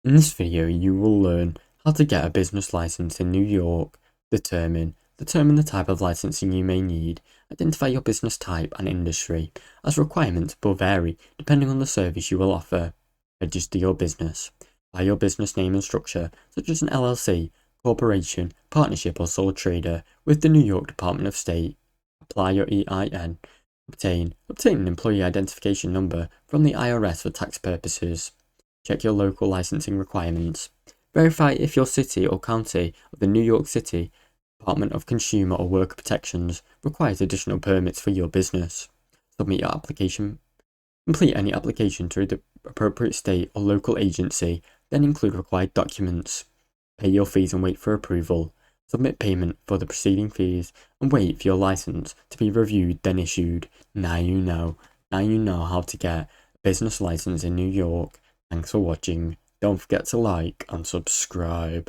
In this video, you will learn how to get a business license in New York, determine the type of licensing you may need, identify your business type and industry, as requirements will vary depending on the service you will offer, register your business, buy your business name and structure, such as an LLC, corporation, partnership or sole trader, with the New York Department of State, apply your EIN, obtain an employee identification number from the IRS for tax purposes. Check your local licensing requirements. Verify if your city or county of the New York City Department of Consumer or Worker Protections requires additional permits for your business. Submit your application. Complete any application to the appropriate state or local agency, then include required documents. Pay your fees and wait for approval. Submit payment for the preceding fees and wait for your license to be reviewed, then issued. Now you know how to get a business license in New York. Thanks for watching. Don't forget to like and subscribe.